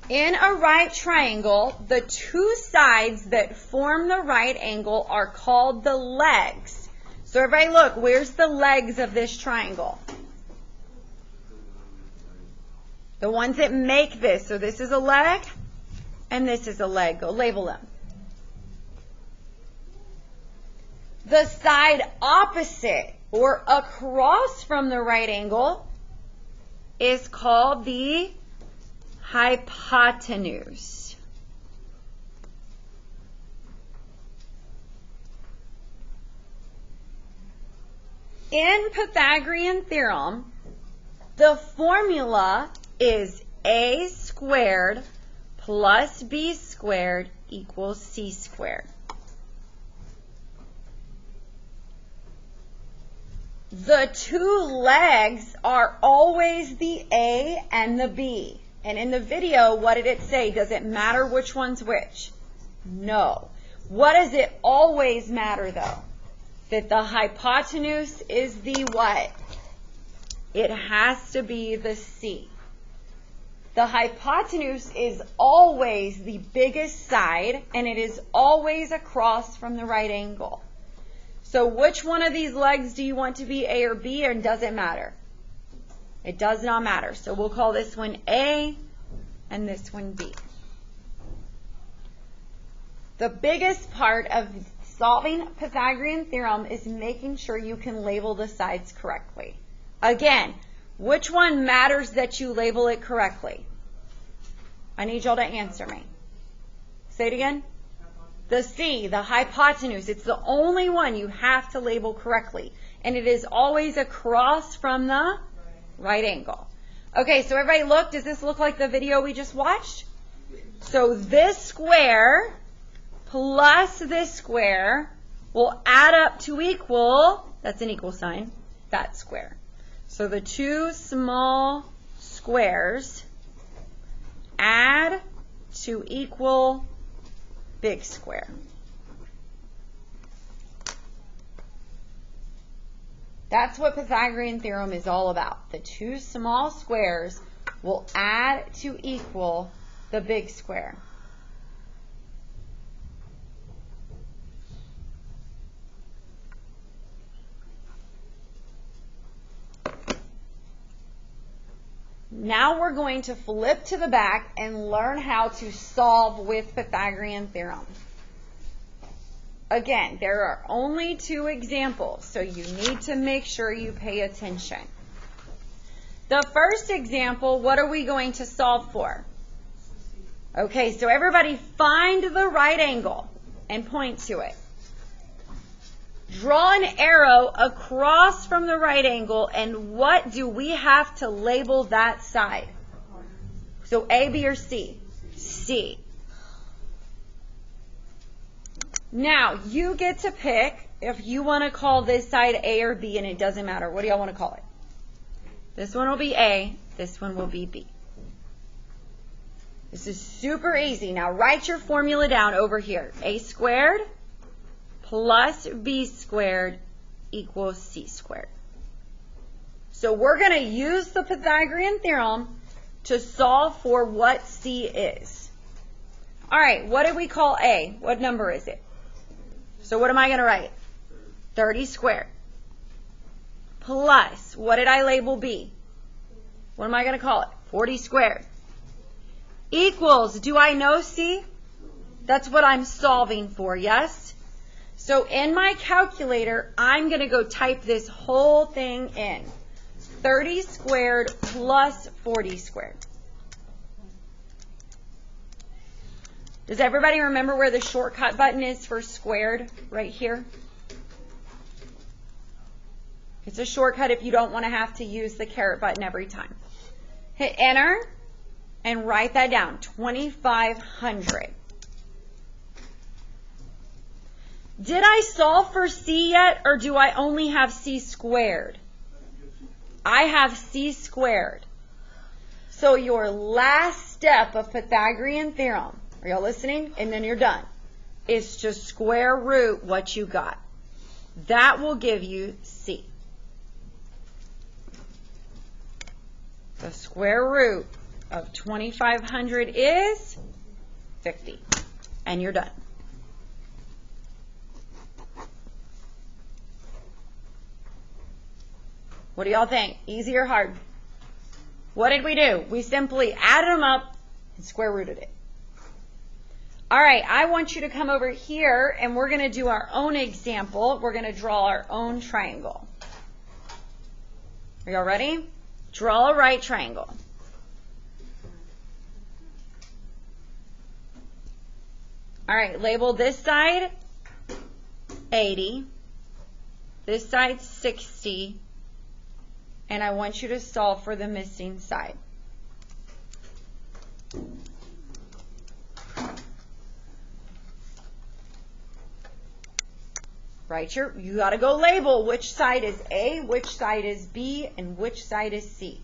In a right triangle, the two sides that form the right angle are called the legs. So everybody look, where's the legs of this triangle? The ones that make this. So this is a leg, and this is a leg. Go label them. The side opposite or across from the right angle is called the hypotenuse. In Pythagorean theorem, the formula is a squared plus b squared equals c squared. The two legs are always the A and the B. And in the video, what did it say? Does it matter which one's which? No. What does it always matter, though? That the hypotenuse is the what? It has to be the C. The hypotenuse is always the biggest side, and it is always across from the right angle. So which one of these legs do you want to be, A or B, or does it matter? It does not matter. So we'll call this one A and this one B. The biggest part of solving Pythagorean theorem is making sure you can label the sides correctly. Again, which one matters that you label it correctly? I need y'all to answer me. Say it again. The C, the hypotenuse. It's the only one you have to label correctly. And it is always across from the right angle. Okay, so everybody look. Does this look like the video we just watched? So this square plus this square will add up to equal, that's an equal sign, that square. So the two small squares add to equal big square. That's what Pythagorean theorem is all about. The two small squares will add to equal the big square. Now we're going to flip to the back and learn how to solve with Pythagorean theorem. Again, there are only two examples, so you need to make sure you pay attention. The first example, what are we going to solve for? Okay, so everybody find the right angle and point to it. Draw an arrow across from the right angle, and what do we have to label that side? So A, B, or C? C. Now, you get to pick if you want to call this side A or B, and it doesn't matter. What do y'all want to call it? This one will be A. This one will be B. This is super easy. Now, write your formula down over here. A squared plus B squared equals C squared. So we're going to use the Pythagorean theorem to solve for what C is. All right, what did we call A? What number is it? So what am I going to write? 30 squared. Plus, what did I label B? What am I going to call it? 40 squared. Equals, do I know C? That's what I'm solving for, yes? So in my calculator, I'm going to go type this whole thing in. 30 squared plus 40 squared. Does everybody remember where the shortcut button is for squared? Right here. It's a shortcut if you don't want to have to use the caret button every time. Hit enter and write that down. 2,500. Did I solve for C yet, or do I only have C squared? I have C squared. So your last step of Pythagorean theorem, are y'all listening? And then you're done, is to square root what you got. That will give you C. The square root of 2,500 is 50. And you're done. What do y'all think? Easy or hard? What did we do? We simply added them up and square rooted it. All right, I want you to come over here and we're going to do our own example. We're going to draw our own triangle. Are y'all ready? Draw a right triangle. All right, label this side 80, this side 60, and I want you to solve for the missing side. You got to go label which side is A, which side is B, and which side is C.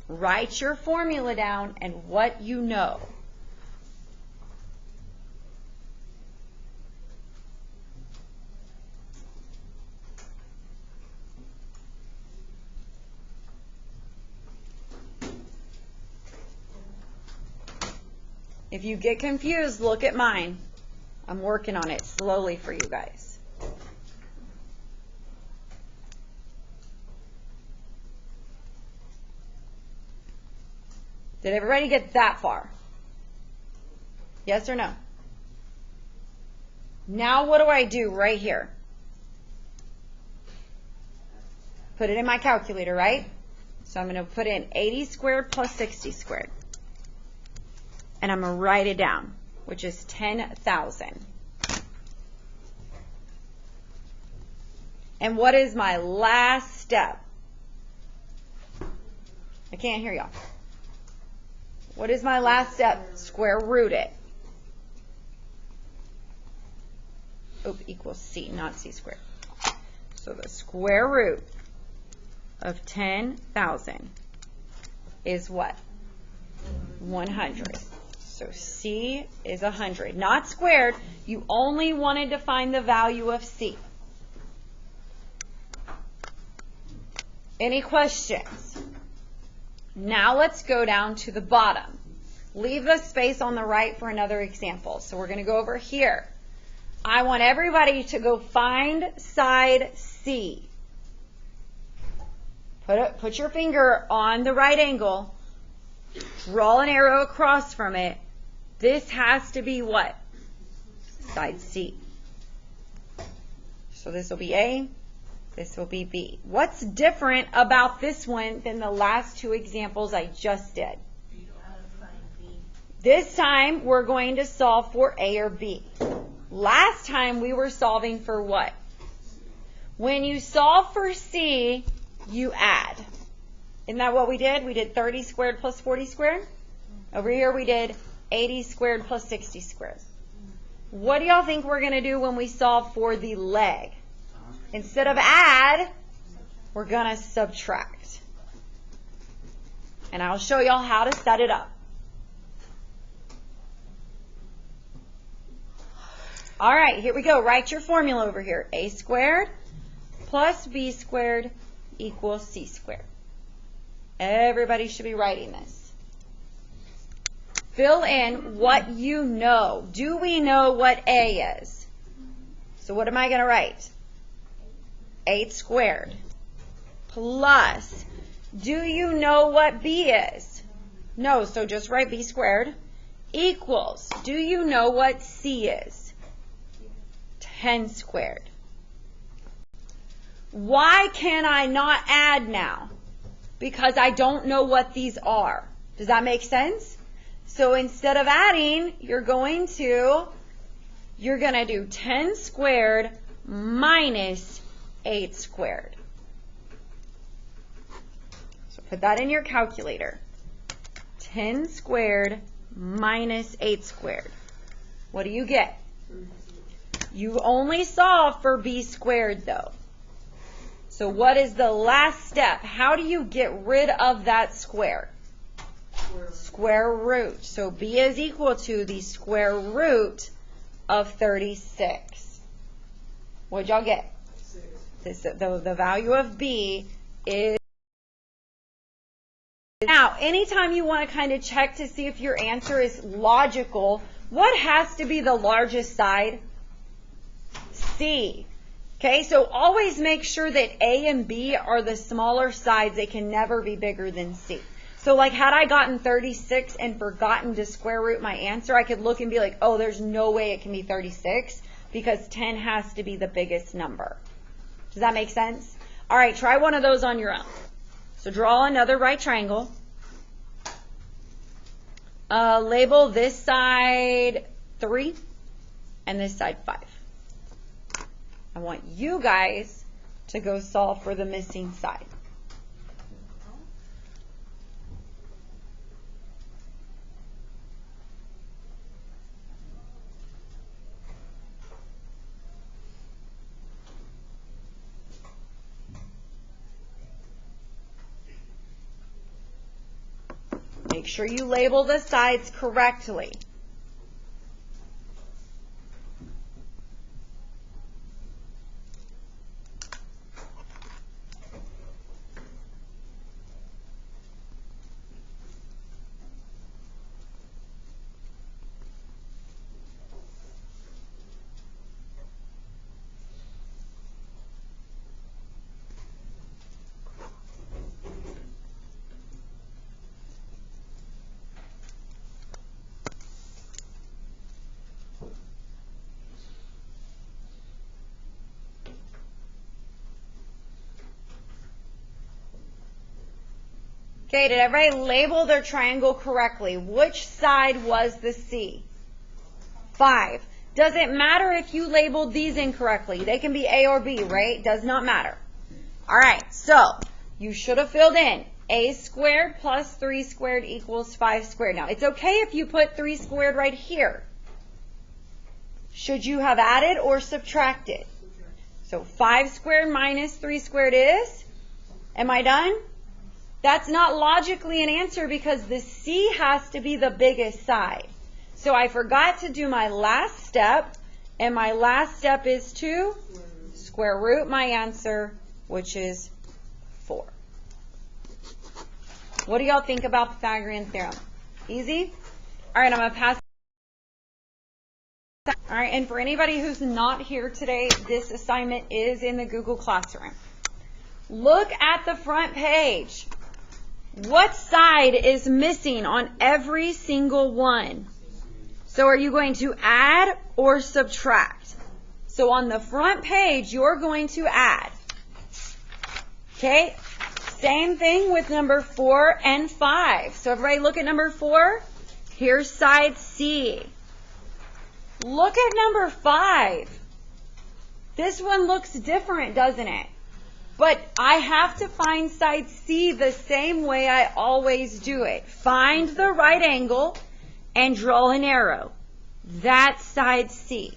Write your formula down and what you know. If you get confused, look at mine. I'm working on it slowly for you guys. Did everybody get that far? Yes or no? Now what do I do right here? Put it in my calculator, right? So I'm going to put in 80 squared plus 60 squared. And I'm going to write it down, which is 10,000. And what is my last step? I can't hear y'all. What is my last step? Square root it. Oh, equals C, not C squared. So the square root of 10,000 is what? 100. So C is 100. Not squared. You only wanted to find the value of C. Any questions? Now let's go down to the bottom. Leave the space on the right for another example. So we're going to go over here. I want everybody to go find side C. Put your finger on the right angle. Draw an arrow across from it. This has to be what? Side C. So this will be A. This will be B. What's different about this one than the last two examples I just did? This time we're going to solve for A or B. Last time we were solving for what? When you solve for C, you add. Isn't that what we did? We did 30 squared plus 40 squared. Over here we did 80 squared plus 60 squared. What do y'all think we're going to do when we solve for the leg? Instead of add, we're going to subtract. And I'll show y'all how to set it up. All right, here we go. Write your formula over here. A squared plus B squared equals C squared. Everybody should be writing this. Fill in what you know. Do we know what A is? So what am I going to write? 8 squared plus, do you know what B is? No, so just write B squared equals, do you know what C is? 10 squared. Why can I not add now? Because I don't know what these are. Does that make sense? So instead of adding, you're going to do 10 squared minus 8 squared. So put that in your calculator. 10 squared minus 8 squared. What do you get? You only solve for B squared though. So what is the last step? How do you get rid of that square? Square root. So B is equal to the square root of 36. What'd y'all get? the value of B is. Now, anytime you want to kind of check to see if your answer is logical, what has to be the largest side? C. Okay, so always make sure that A and B are the smaller sides. They can never be bigger than C. So like had I gotten 36 and forgotten to square root my answer, I could look and be like, oh, there's no way it can be 36 because 10 has to be the biggest number. Does that make sense? All right, try one of those on your own. So draw another right triangle. Label this side 3 and this side 5. I want you guys to go solve for the missing side. Make sure you label the sides correctly. Okay, did everybody label their triangle correctly? Which side was the C? 5. Does it matter if you labeled these incorrectly? They can be A or B, right? Does not matter. All right, so you should have filled in A squared plus 3 squared equals 5 squared. Now, it's okay if you put 3 squared right here. Should you have added or subtracted? So 5 squared minus 3 squared is? Am I done? That's not logically an answer because the C has to be the biggest side. So I forgot to do my last step, and my last step is to square root my answer, which is 4. What do y'all think about Pythagorean Theorem? Easy? All right, I'm going to pass. All right, and for anybody who's not here today, this assignment is in the Google Classroom. Look at the front page. What side is missing on every single one? So are you going to add or subtract? So on the front page, you're going to add. Okay? Same thing with number 4 and 5. So everybody look at number 4. Here's side C. Look at number 5. This one looks different, doesn't it? But I have to find side C the same way I always do it. Find the right angle and draw an arrow. That's side C.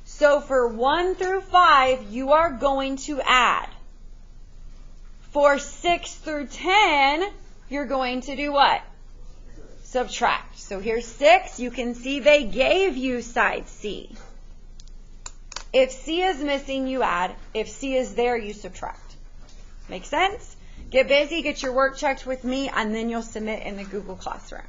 So for 1 through 5, you are going to add. For 6 through 10, you're going to do what? Subtract. So here's 6. You can see they gave you side C. If C is missing, you add. If C is there, you subtract. Make sense? Get busy, get your work checked with me, and then you'll submit in the Google Classroom.